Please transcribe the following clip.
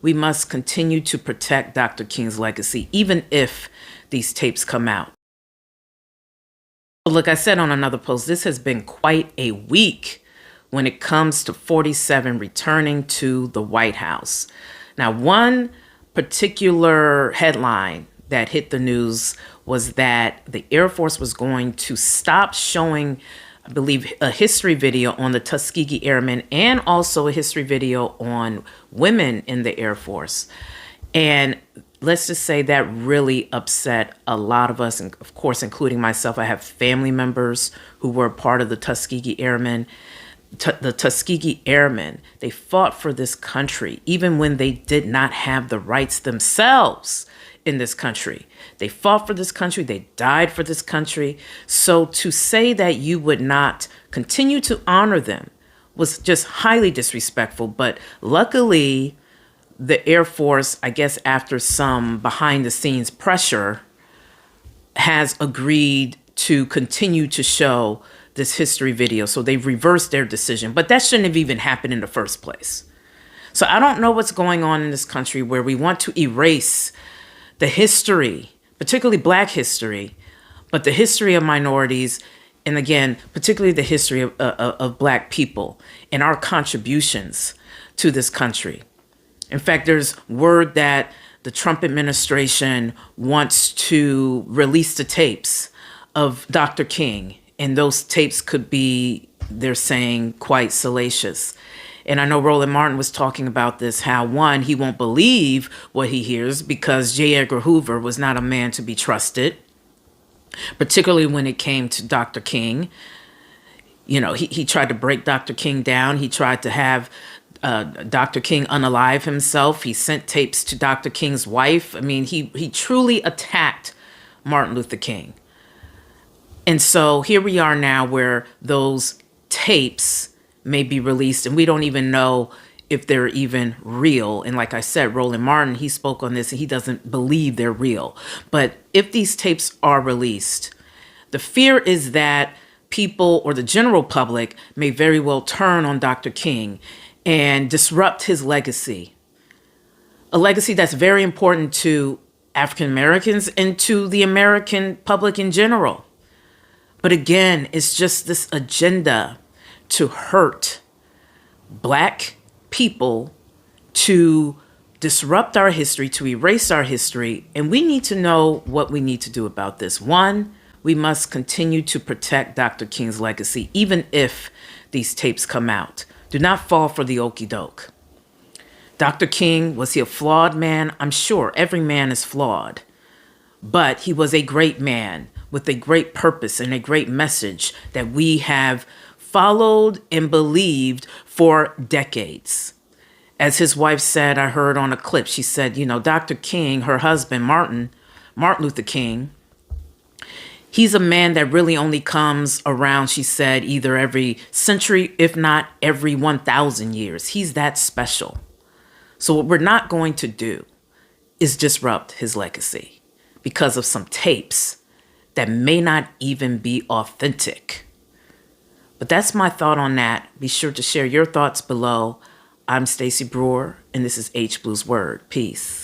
we must continue to protect Dr. King's legacy, even if these tapes come out. Like I said on another post, this has been quite a week when it comes to 47 returning to the White House. Now, one particular headline that hit the news was that the Air Force was going to stop showing, I believe, a history video on the Tuskegee Airmen and also a history video on women in the Air Force. And let's just say that really upset a lot of us, and of course, including myself. I have family members who were part of the Tuskegee Airmen. The Tuskegee Airmen, they fought for this country, even when they did not have the rights themselves in this country. They fought for this country. They died for this country. So to say that you would not continue to honor them was just highly disrespectful. But luckily, the Air Force, I guess after some behind the scenes pressure, has agreed to continue to show this history video. So they've reversed their decision, but that shouldn't have even happened in the first place. So I don't know what's going on in this country where we want to erase the history, particularly Black history, but the history of minorities, and again, particularly the history of Black people and our contributions to this country. In fact, there's word that the Trump administration wants to release the tapes of Dr. King, and those tapes could be, they're saying, quite salacious. And I know Roland Martin was talking about this, how one, he won't believe what he hears because J. Edgar Hoover was not a man to be trusted, particularly when it came to Dr. King. You know, he tried to break Dr. King down. He tried to have Dr. King unalive himself. He sent tapes to Dr. King's wife. I mean, he truly attacked Martin Luther King. And so here we are now where those tapes may be released and we don't even know if they're even real. And like I said, Roland Martin, he spoke on this and he doesn't believe they're real. But if these tapes are released, the fear is that people or the general public may very well turn on Dr. King and disrupt his legacy, a legacy that's very important to African Americans and to the American public in general. But again, it's just this agenda to hurt Black people, to disrupt our history, to erase our history. And we need to know what we need to do about this. One, we must continue to protect Dr. King's legacy, even if these tapes come out. Do not fall for the okie doke. Dr. King, was he a flawed man? I'm sure every man is flawed, but he was a great man with a great purpose and a great message that we have followed and believed for decades. As his wife said, I heard on a clip, she said, you know, Dr. King, her husband, Martin Luther King, he's a man that really only comes around, she said, either every century, if not every 1,000 years. He's that special. So what we're not going to do is disrupt his legacy because of some tapes that may not even be authentic. But that's my thought on that. Be sure to share your thoughts below. I'm Stacey Brewer, and this is H Blues Word. Peace.